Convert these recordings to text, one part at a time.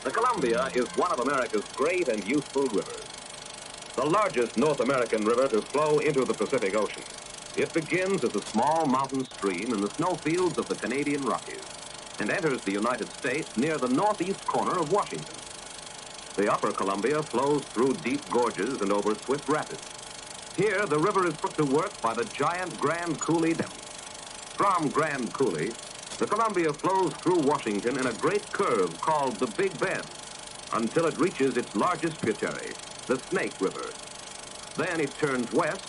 The Columbia is one of America's great and useful rivers. The largest North American river to flow into the Pacific Ocean. It begins as a small mountain stream in the snowfields of the Canadian Rockies and enters the United States near the northeast corner of Washington. The upper Columbia flows through deep gorges and over swift rapids. Here, the river is put to work by the giant Grand Coulee Dam. From Grand Coulee, the Columbia flows through Washington in a great curve called the Big Bend until it reaches its largest tributary, the Snake River. Then it turns west,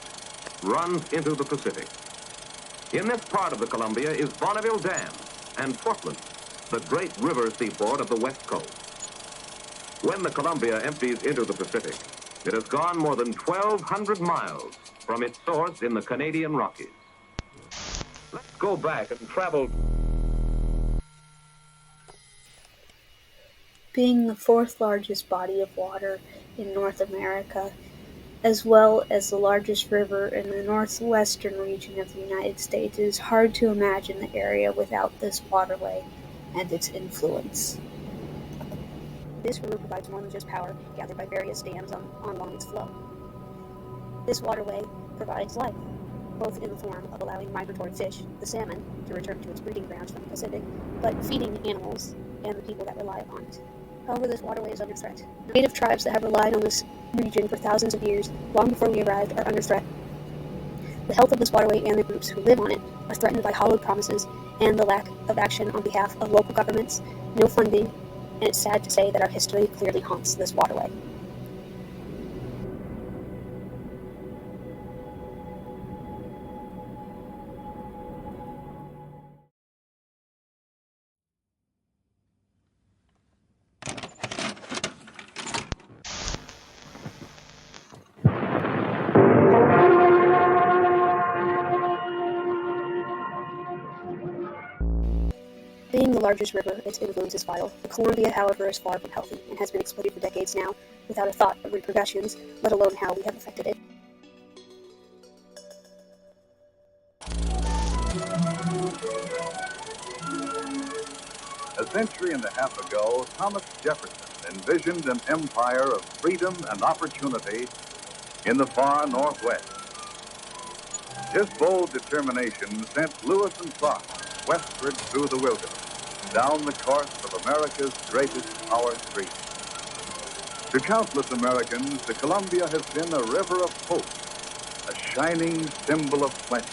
runs into the Pacific. In this part of the Columbia is Bonneville Dam and Portland, the great river seaport of the West Coast. When the Columbia empties into the Pacific, it has gone more than 1,200 miles from its source in the Canadian Rockies. Let's go back and travel. Being the fourth largest body of water in North America, as well as the largest river in the northwestern region of the United States, it is hard to imagine the area without this waterway and its influence. This river provides more than just power gathered by various dams along its flow. This waterway provides life, both in the form of allowing migratory fish, the salmon, to return to its breeding grounds from the Pacific, but feeding animals and the people that rely on it. However, this waterway is under threat. Native tribes that have relied on this region for thousands of years, long before we arrived, are under threat. The health of this waterway and the groups who live on it are threatened by hollowed promises and the lack of action on behalf of local governments, no funding, and it's sad to say that our history clearly haunts this waterway. Being the largest river, its influence is vital. The Columbia, however, is far from healthy and has been exploited for decades now, without a thought of repercussions, let alone how we have affected it. A century and a half ago, Thomas Jefferson envisioned an empire of freedom and opportunity in the far Northwest. His bold determination sent Lewis and Clark westward through the wilderness, down the course of America's greatest power stream. To countless Americans, the Columbia has been a river of hope, a shining symbol of plenty.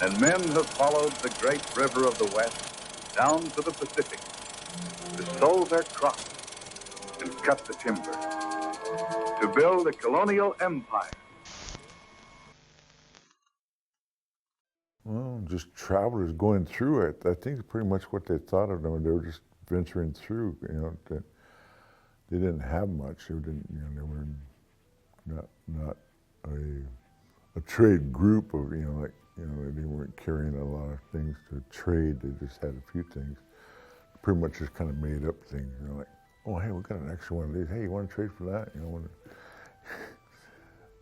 And men have followed the great river of the West down to the Pacific to sow their crops and cut the timber, to build a colonial empire. Well, just travelers going through it. I think pretty much what they thought of them. They were just venturing through. That they didn't have much. They didn't. They were not a trade group of. They weren't carrying a lot of things to trade. They just had a few things. Pretty much just kind of made up things. Like, oh, hey, we got an extra one of these. Hey, you want to trade for that?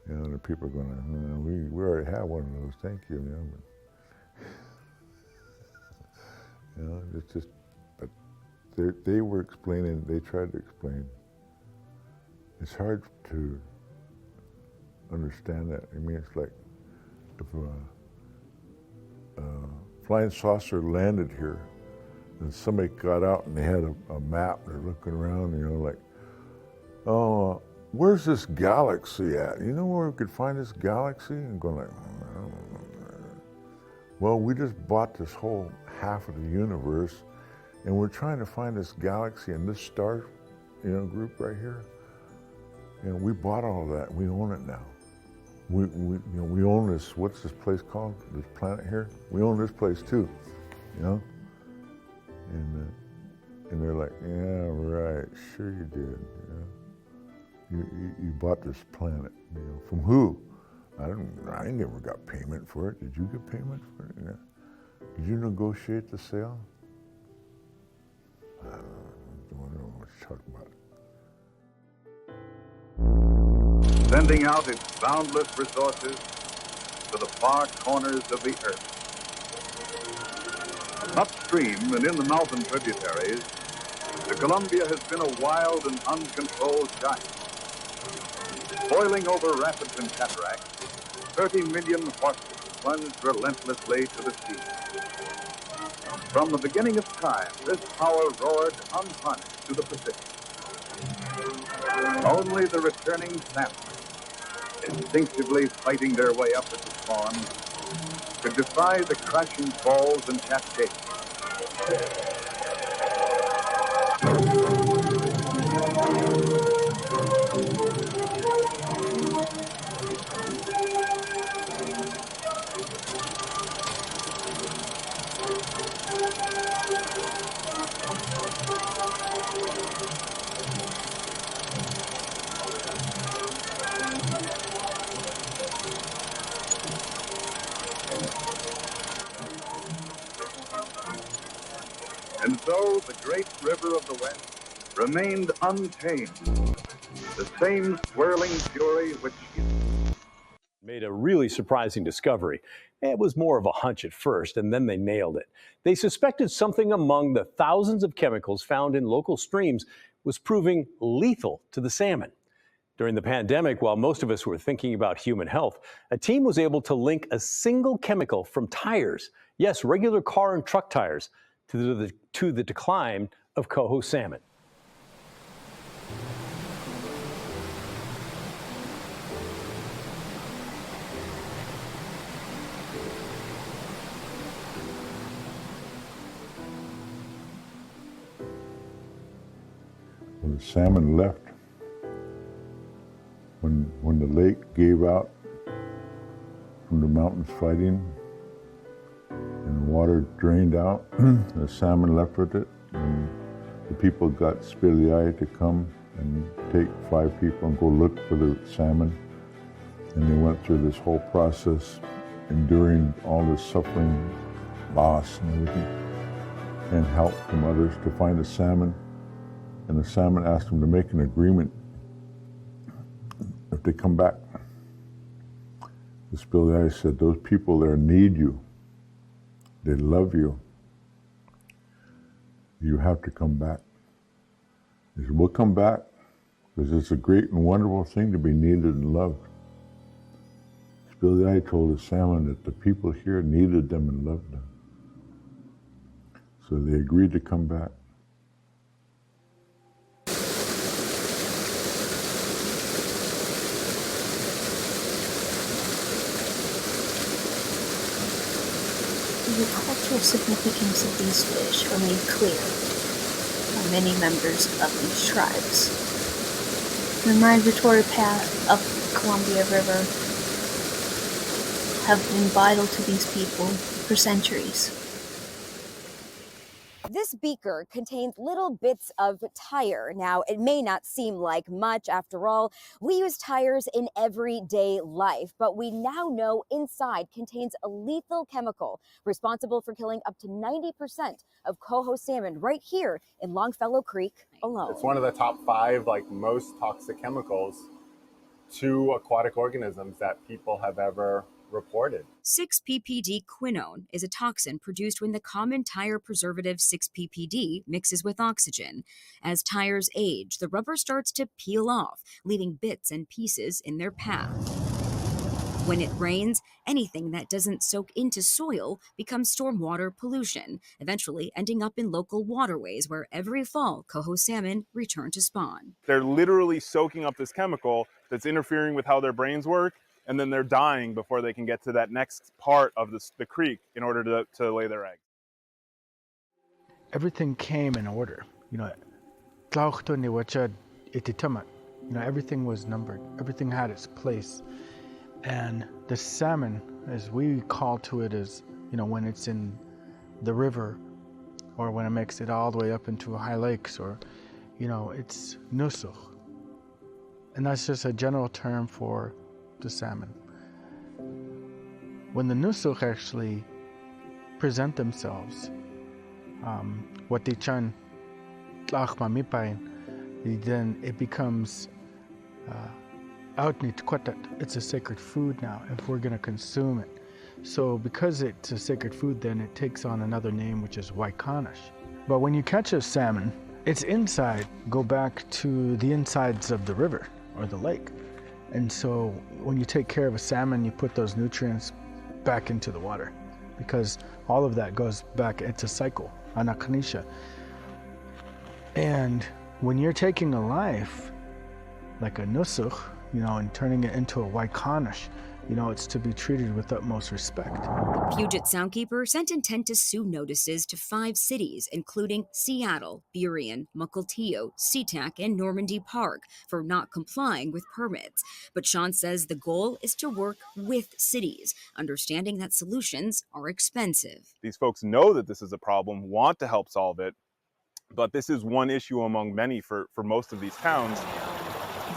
The people are going, we already have one of those. Thank you. It's just, but they were explaining, they tried to explain. It's hard to understand that. I mean, it's like if a flying saucer landed here and somebody got out and they had a map, they're looking around, like, oh, where's this galaxy at? You know where we could find this galaxy? And going like, I don't know. Well, we just bought this whole half of the universe, and we're trying to find this galaxy and this star, group right here. We bought all of that. We own it now. We own this. What's this place called? This planet here. We own this place too. And they're like, yeah, right. Sure you did. You bought this planet. From who? I never got payment for it. Did you get payment for it? Yeah. Did you negotiate the sale? I don't know what you're talking about. Sending out its boundless resources to the far corners of the earth. Upstream and in the mountain tributaries, The Columbia has been a wild and uncontrolled giant. Boiling over rapids and cataracts, 30 million horses plunged relentlessly to the sea. From the beginning of time, this power roared unpunished to the Pacific. Only the returning salmon, instinctively fighting their way up at the spawn, could defy the crashing falls and cascades. And so the great river of the West remained untamed. The same swirling fury which made a really surprising discovery. It was more of a hunch at first, and then they nailed it. They suspected something among the thousands of chemicals found in local streams was proving lethal to the salmon. During the pandemic, while most of us were thinking about human health, a team was able to link a single chemical from tires, yes, regular car and truck tires, to the decline of coho salmon. When the salmon left, when the lake gave out from the mountains fighting and the water drained out, the salmon left with it, and the people got Spiliai to come and take 5 people and go look for the salmon. And they went through this whole process, enduring all this suffering, loss and everything, and help from others to find the salmon. And the salmon asked them to make an agreement if they come back. The Spiliai said, those people there need you. They love you. You have to come back. He said, we'll come back because it's a great and wonderful thing to be needed and loved. Spiliai told the salmon that the people here needed them and loved them. So they agreed to come back. The cultural significance of these fish are made clear by many members of these tribes. The migratory path up the Columbia River have been vital to these people for centuries. This beaker contains little bits of tire. Now, it may not seem like much. After all, we use tires in everyday life, but we now know inside contains a lethal chemical responsible for killing up to 90% of coho salmon right here in Longfellow Creek alone. It's one of the top 5 most toxic chemicals to aquatic organisms that people have ever reported. 6-PPD quinone is a toxin produced when the common tire preservative 6-PPD mixes with oxygen. As tires age, the rubber starts to peel off, leaving bits and pieces in their path. When it rains, anything that doesn't soak into soil becomes stormwater pollution, eventually ending up in local waterways where every fall coho salmon return to spawn. They're literally soaking up this chemical that's interfering with how their brains work, and then they're dying before they can get to that next part of the creek in order to lay their eggs. Everything came in order. Everything was numbered. Everything had its place. And the salmon, as we call to it, is, when it's in the river or when it makes it all the way up into high lakes, or, it's nusuch. And that's just a general term for the salmon. When the nusuch actually present themselves, what they chan then it becomes it's a sacred food now if we're going to consume it. So because it's a sacred food, then it takes on another name, which is waikanish. But when you catch a salmon its inside go back to the insides of the river or the lake. And so when you take care of a salmon, you put those nutrients back into the water because all of that goes back. It's a cycle, anakanisha. And when you're taking a life, like a nusuk, and turning it into a waikanish, it's to be treated with utmost respect. The Puget Soundkeeper sent intent to sue notices to 5 cities, including Seattle, Burien, Mukilteo, SeaTac, and Normandy Park, for not complying with permits. But Sean says the goal is to work with cities, understanding that solutions are expensive. These folks know that this is a problem, want to help solve it, but this is one issue among many for most of these towns.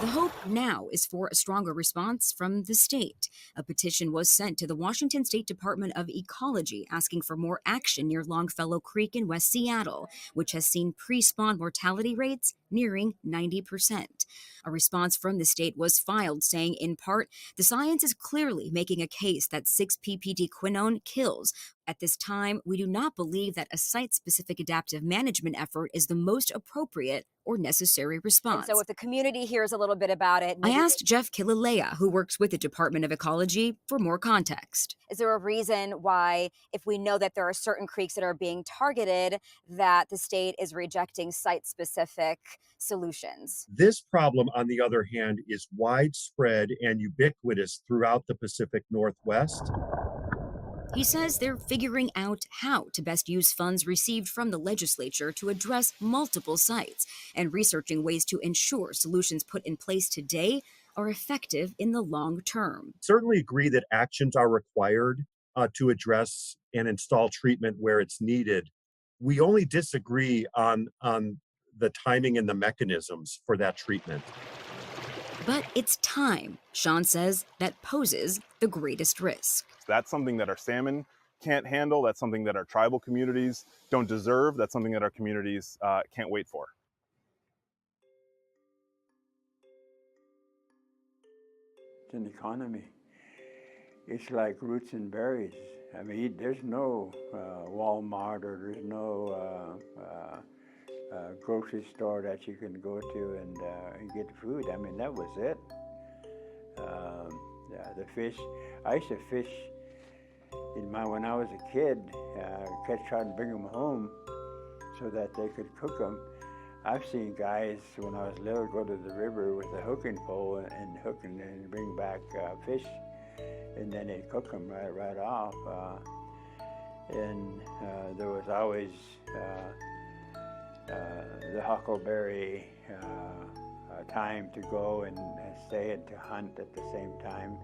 The hope now is for a stronger response from the state. A petition was sent to the Washington State Department of Ecology asking for more action near Longfellow Creek in West Seattle, which has seen pre-spawn mortality rates nearing 90%. A response from the state was filed saying, in part, the science is clearly making a case that 6-PPD quinone kills. At this time, we do not believe that a site-specific adaptive management effort is the most appropriate or necessary response. And so if the community hears a little bit about it... I asked Jeff Killalea, who works with the Department of Ecology, for more context. Is there a reason why, if we know that there are certain creeks that are being targeted, that the state is rejecting site-specific solutions? This problem, on the other hand, is widespread and ubiquitous throughout the Pacific Northwest. He says they're figuring out how to best use funds received from the legislature to address multiple sites and researching ways to ensure solutions put in place today are effective in the long term. Certainly agree that actions are required to address and install treatment where it's needed. We only disagree on the timing and the mechanisms for that treatment. But it's time, Sean says, that poses the greatest risk. That's something that our salmon can't handle. That's something that our tribal communities don't deserve. That's something that our communities can't wait for. It's an economy. It's like roots and berries. I mean, there's no Walmart or there's no grocery store that you can go to and get food. I mean, that was it. The fish, I used to fish when I was a kid, try to bring them home so that they could cook them. I've seen guys when I was little go to the river with a hooking pole and hooking and bring back fish, and then they'd cook them right off. And there was always the huckleberry time to go and stay and to hunt at the same time.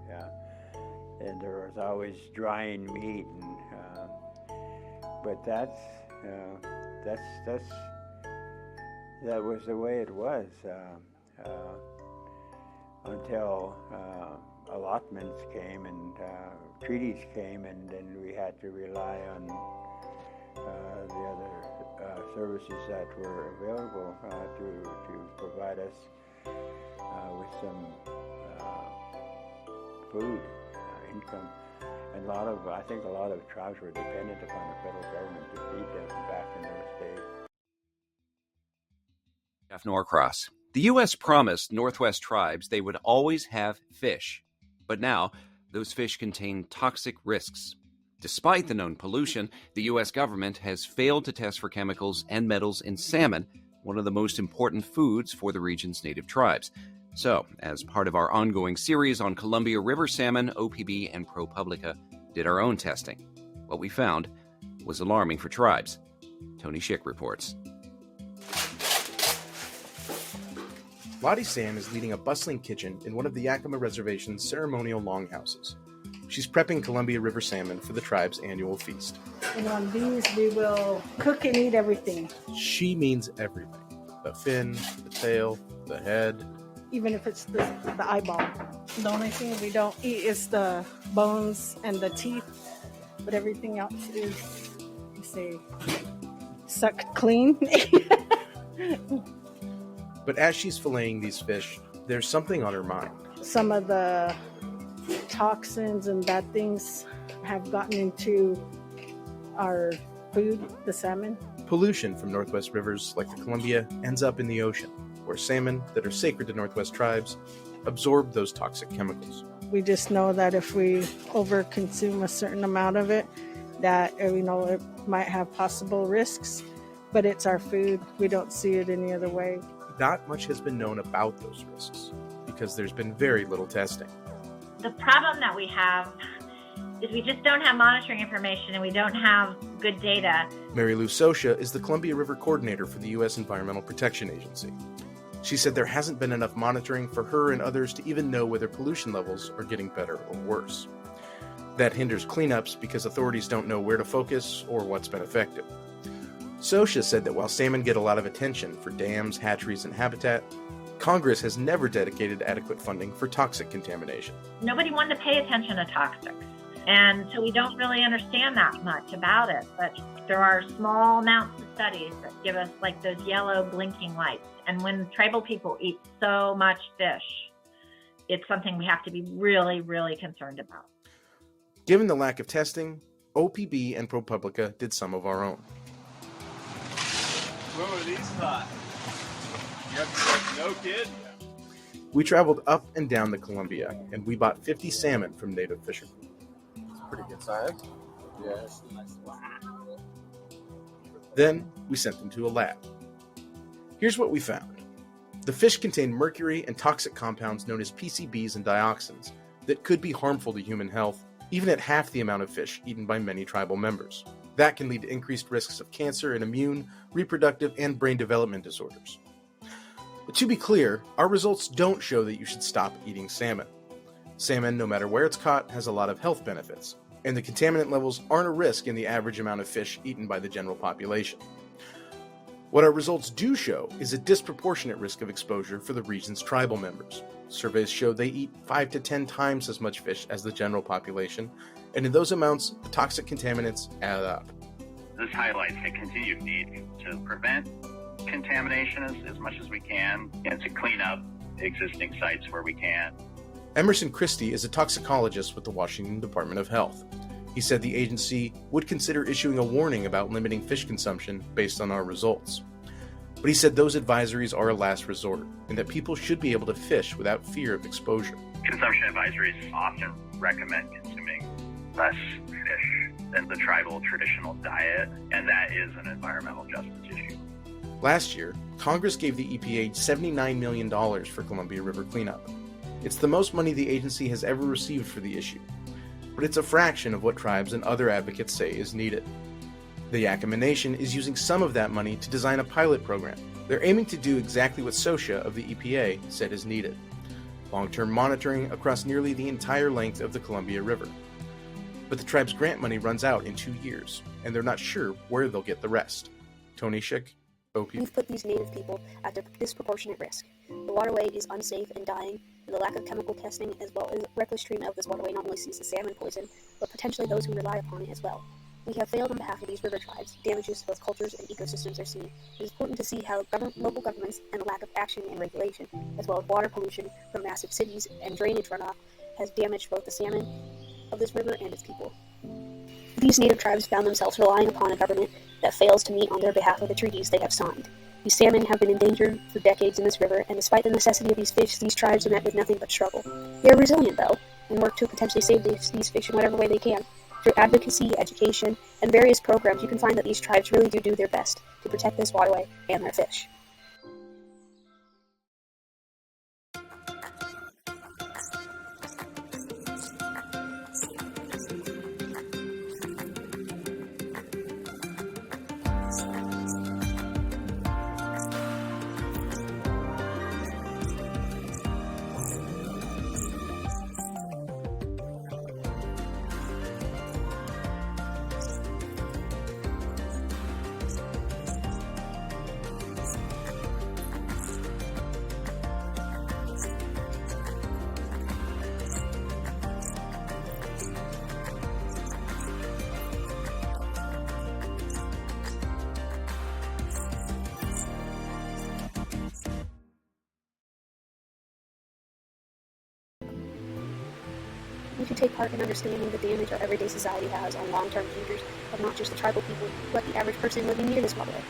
And there was always drying meat, but that was the way it was until allotments came and treaties came, and then we had to rely on the other services that were available to provide us with some food. Income, and I think a lot of tribes were dependent upon the federal government to feed them back in those days. Jeff Norcross. The U.S. promised Northwest tribes they would always have fish, but now those fish contain toxic risks. Despite the known pollution, the U.S. government has failed to test for chemicals and metals in salmon, one of the most important foods for the region's native tribes. So, as part of our ongoing series on Columbia River salmon, OPB and ProPublica did our own testing. What we found was alarming for tribes. Tony Schick reports. Lottie Sam is leading a bustling kitchen in one of the Yakima Reservation's ceremonial longhouses. She's prepping Columbia River salmon for the tribe's annual feast. And on these, we will cook and eat everything. She means everything. The fin, the tail, the head. Even if it's the eyeball. The only thing we don't eat is the bones and the teeth, but everything else is, sucked clean. But as she's filleting these fish, there's something on her mind. Some of the toxins and bad things have gotten into our food, the salmon. Pollution from Northwest rivers like the Columbia ends up in the ocean, where salmon that are sacred to Northwest tribes absorb those toxic chemicals. We just know that if we overconsume a certain amount of it, that it might have possible risks, but it's our food. We don't see it any other way. Not much has been known about those risks because there's been very little testing. The problem that we have is we just don't have monitoring information and we don't have good data. Mary Lou Socia is the Columbia River Coordinator for the U.S. Environmental Protection Agency. She said there hasn't been enough monitoring for her and others to even know whether pollution levels are getting better or worse. That hinders cleanups because authorities don't know where to focus or what's been effective. Socia said that while salmon get a lot of attention for dams, hatcheries, and habitat, Congress has never dedicated adequate funding for toxic contamination. Nobody wanted to pay attention to toxics, and so we don't really understand that much about it, but there are small amounts of studies that give us like those yellow blinking lights. And when tribal people eat so much fish, it's something we have to be really, really concerned about. Given the lack of testing, OPB and ProPublica did some of our own. When were these caught? You have no kid? We traveled up and down the Columbia, and we bought 50 salmon from native fishermen. It's pretty good size. Yes. Then we sent them to a lab. Here's what we found. The fish contain mercury and toxic compounds known as PCBs and dioxins that could be harmful to human health, even at half the amount of fish eaten by many tribal members. That can lead to increased risks of cancer and immune, reproductive, and brain development disorders. But to be clear, our results don't show that you should stop eating salmon. Salmon, no matter where it's caught, has a lot of health benefits, and the contaminant levels aren't a risk in the average amount of fish eaten by the general population. What our results do show is a disproportionate risk of exposure for the region's tribal members. Surveys show they eat 5 to 10 times as much fish as the general population, and in those amounts, the toxic contaminants add up. This highlights the continued need to prevent contamination as much as we can and to clean up existing sites where we can. Emerson Christie is a toxicologist with the Washington Department of Health. He said the agency would consider issuing a warning about limiting fish consumption based on our results. But he said those advisories are a last resort and that people should be able to fish without fear of exposure. Consumption advisories often recommend consuming less fish than the tribal traditional diet, and that is an environmental justice issue. Last year, Congress gave the EPA $79 million for Columbia River cleanup. It's the most money the agency has ever received for the issue, but it's a fraction of what tribes and other advocates say is needed. The Yakama Nation is using some of that money to design a pilot program. They're aiming to do exactly what Socia of the EPA said is needed: long-term monitoring across nearly the entire length of the Columbia River. But the tribe's grant money runs out in 2 years, and they're not sure where they'll get the rest. Tony Schick, OP. We've put these native people at a disproportionate risk. The waterway is unsafe and dying, and the lack of chemical testing as well as reckless treatment of this waterway not only sees the salmon poison, but potentially those who rely upon it as well. We have failed on behalf of these river tribes. Damages to both cultures and ecosystems are seen. It is important to see how local governments and the lack of action and regulation, as well as water pollution from massive cities and drainage runoff, has damaged both the salmon of this river and its people. These native tribes found themselves relying upon a government that fails to meet on their behalf of the treaties they have signed. These salmon have been endangered for decades in this river, and despite the necessity of these fish, these tribes are met with nothing but struggle. They are resilient, though, and work to potentially save these fish in whatever way they can. Through advocacy, education, and various programs, you can find that these tribes really do their best to protect this waterway and their fish. We can take part in understanding the damage our everyday society has on long-term futures of not just the tribal people, but the average person living near this waterway.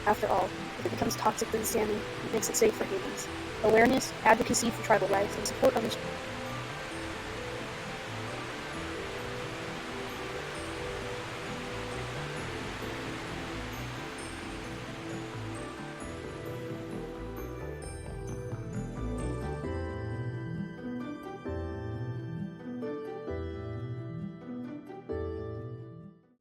After all, if it becomes toxic to the salmon, it makes it safe for humans. Awareness, advocacy for tribal rights, and support of